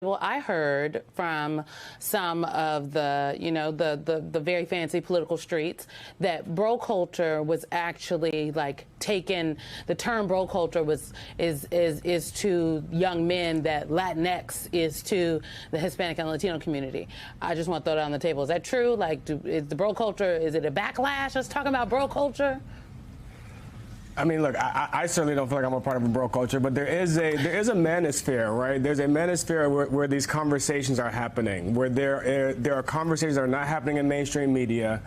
Well, I heard from some of the very fancy political streets that bro culture was actually like taken. The term bro culture is to young men that Latinx is to the Hispanic and Latino community. I just want to throw that on the table. Is that true? Like, is the bro culture, is it a backlash? Us talking about bro culture? I mean, look, I certainly don't feel like I'm a part of a bro culture, but there is a manosphere, right? There's a manosphere where these conversations are happening, where there are conversations that are not happening in mainstream media,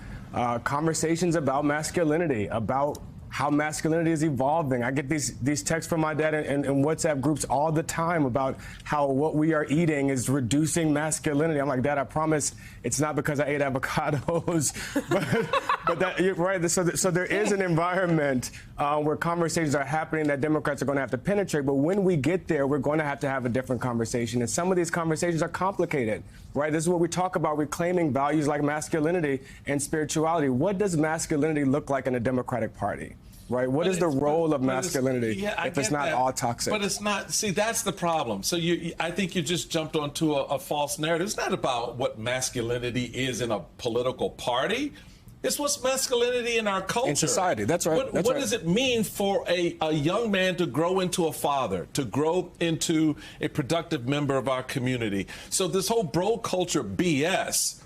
conversations about masculinity, about how masculinity is evolving. I get these texts from my dad in WhatsApp groups all the time about how what we are eating is reducing masculinity. I'm like, Dad, I promise it's not because I ate avocados, but that, you're right. So there is an environment where conversations are happening that Democrats are going to have to penetrate. But when we get there, we're going to have a different conversation. And some of these conversations are complicated, right? This is what we talk about, reclaiming values like masculinity and spirituality. What does masculinity look like in a Democratic Party? Right. What is the role of masculinity if it's not all toxic? But it's not. See, that's the problem. So I think you just jumped onto a false narrative. It's not about what masculinity is in a political party. It's what's masculinity in our culture. In society. That's right. What does it mean for a young man to grow into a father, to grow into a productive member of our community? So this whole bro culture BS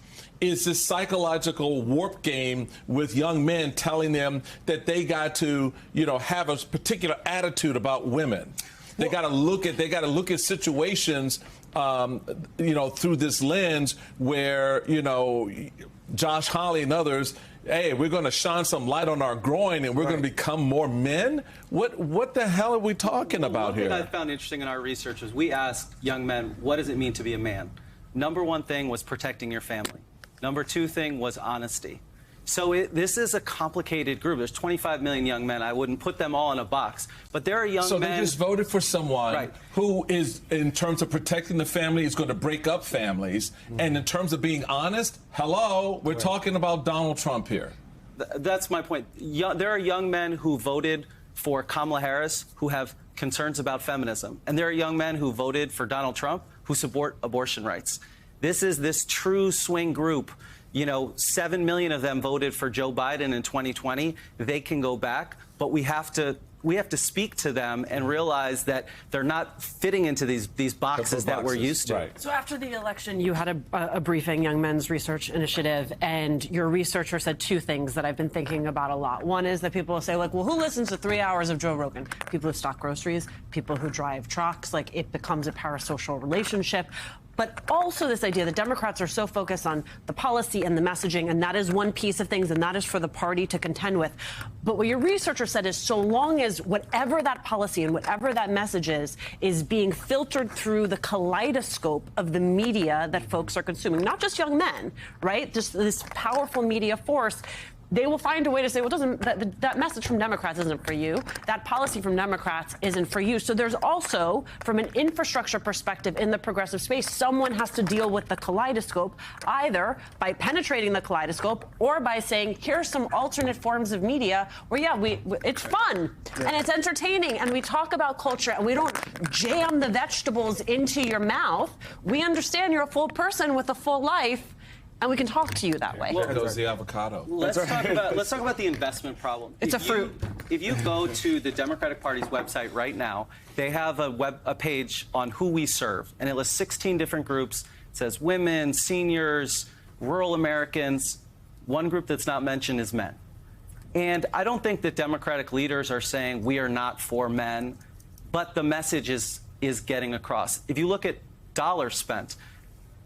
is this psychological warp game with young men telling them that they got to, have a particular attitude about women. They got to look at situations, through this lens where, Josh Hawley and others, hey, we're going to shine some light on our groin and we're going to become more men. What the hell are we talking about here? One thing I found interesting in our research is we asked young men, what does it mean to be a man? Number one thing was protecting your family. Number two thing was honesty. So this is a complicated group. There's 25 million young men. I wouldn't put them all in a box. But there are young men. So they just voted for someone who is, in terms of protecting the family, is going to break up families. And in terms of being honest, hello, we're talking about Donald Trump here. That's my point. There are young men who voted for Kamala Harris who have concerns about feminism. And there are young men who voted for Donald Trump who support abortion rights. This is this true swing group. 7 million of them voted for Joe Biden in 2020. They can go back, but we have to speak to them and realize that they're not fitting into these boxes that we're used to. Right. So after the election, you had a briefing, Young Men's Research Initiative, and your researcher said two things that I've been thinking about a lot. One is that people will say, like, well, who listens to 3 hours of Joe Rogan? People who stock groceries, people who drive trucks, like it becomes a parasocial relationship. But also this idea that Democrats are so focused on the policy and the messaging, and that is one piece of things, and that is for the party to contend with. But what your researcher said is so long as whatever that policy and whatever that message is being filtered through the kaleidoscope of the media that folks are consuming, not just young men, right? Just this powerful media force, they will find a way to say, well, that message from Democrats isn't for you. That policy from Democrats isn't for you. So there's also, from an infrastructure perspective in the progressive space, someone has to deal with the kaleidoscope, either by penetrating the kaleidoscope or by saying, here's some alternate forms of media where, it's fun and it's entertaining and we talk about culture and we don't jam the vegetables into your mouth. We understand you're a full person with a full life, and we can talk to you that way. There goes the avocado. Let's talk about the investment problem. It's a fruit. If you go to the Democratic Party's website right now, they have a page on who we serve, and it lists 16 different groups. It says women, seniors, rural Americans. One group that's not mentioned is men. And I don't think that Democratic leaders are saying we are not for men, but the message is getting across. If you look at dollars spent,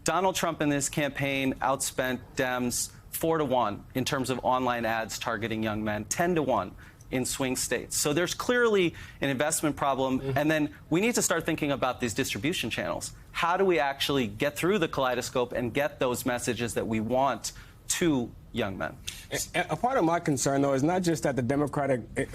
Donald Trump in this campaign outspent Dems 4-1 in terms of online ads targeting young men, 10-1 in swing states. So there's clearly an investment problem. And then we need to start thinking about these distribution channels. How do we actually get through the kaleidoscope and get those messages that we want to young men? A part of my concern, though, is not just that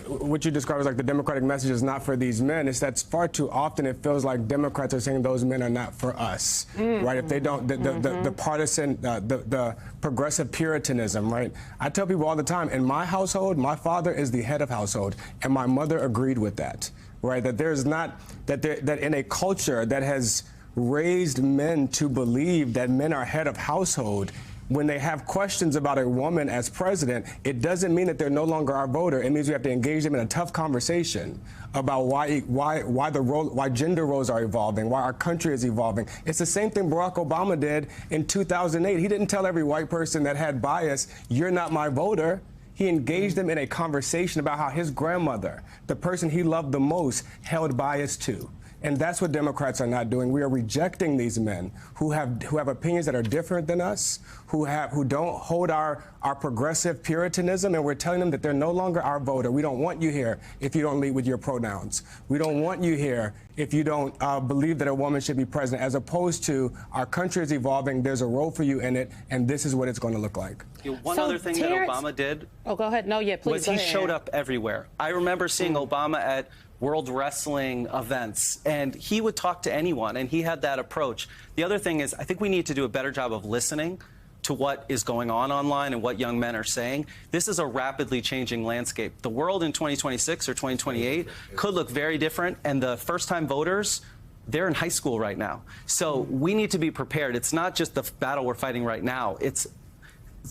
what you describe as like the Democratic message is not for these men. It's that far too often it feels like Democrats are saying those men are not for us, right? If they don't, the partisan, the progressive Puritanism, right? I tell people all the time, in my household, my father is the head of household, and my mother agreed with that, right? That there's not, that in a culture that has raised men to believe that men are head of household. When they have questions about a woman as president, it doesn't mean that they're no longer our voter. It means we have to engage them in a tough conversation about why gender roles are evolving, why our country is evolving. It's the same thing Barack Obama did in 2008. He didn't tell every white person that had bias, "You're not my voter." He engaged them in a conversation about how his grandmother, the person he loved the most, held bias too. And that's what Democrats are not doing. We are rejecting these men who have opinions that are different than us, who don't hold our progressive Puritanism, and we're telling them that they're no longer our voter. We don't want you here if you don't lead with your pronouns. We don't want you here if you don't believe that a woman should be president, as opposed to our country is evolving, there's a role for you in it, and this is what it's going to look like. One other thing that Obama did go ahead. No, yeah, please. Was he showed up everywhere. I remember seeing Obama at World Wrestling events, and he would talk to anyone, and he had that approach. The other thing is, I think we need to do a better job of listening to what is going on online and what young men are saying. This is a rapidly changing landscape. The world in 2026 or 2028 could look very different, and the first-time voters, they're in high school right now. So we need to be prepared. It's not just the battle we're fighting right now. It's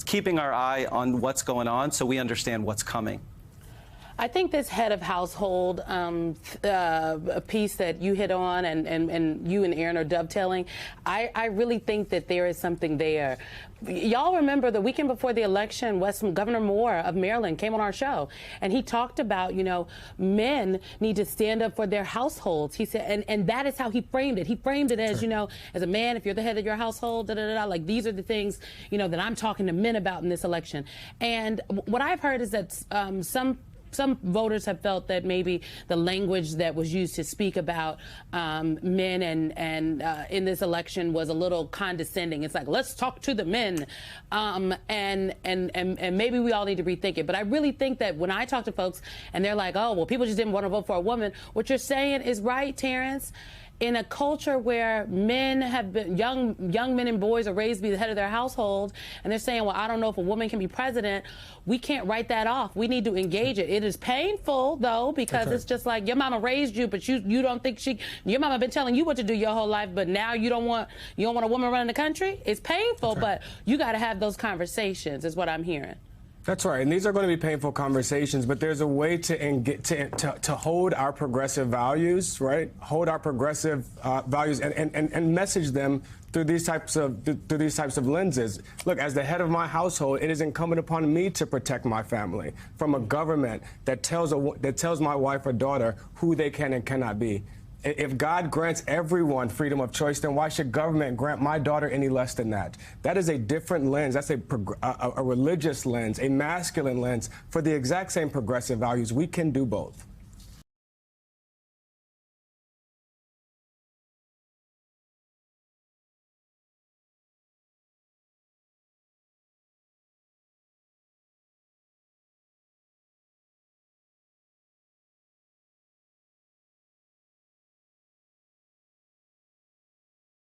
keeping our eye on what's going on so we understand what's coming. I think this head of household piece that you hit on and you and Aaron are dovetailing, I really think that there is something there. Y'all remember the weekend before the election, Governor Moore of Maryland came on our show, and he talked about, men need to stand up for their households. He said, and that is how he framed it. He framed it as, as a man, if you're the head of your household, like these are the things, that I'm talking to men about in this election. And what I've heard is that some voters have felt that maybe the language that was used to speak about men and in this election was a little condescending. It's like, let's talk to the men, and maybe we all need to rethink it. But I really think that when I talk to folks and they're like, oh, well, people just didn't want to vote for a woman, what you're saying is right, Terrence. In a culture where men have been, young men and boys are raised to be the head of their household, and they're saying, well, I don't know if a woman can be president, we can't write that off. We need to engage it. It is painful, though, because it's just like your mama raised you, but you don't think your mama been telling you what to do your whole life, but now you don't want a woman running the country? It's painful, but you got to have those conversations, is what I'm hearing. That's right, and these are going to be painful conversations, but there's a way to hold our progressive values, right? Hold our progressive values and message them through these types of lenses. Look, as the head of my household, it is incumbent upon me to protect my family from a government that tells my wife or daughter who they can and cannot be. If God grants everyone freedom of choice, then why should government grant my daughter any less than that? That is a different lens. That's a religious lens, a masculine lens for the exact same progressive values. We can do both.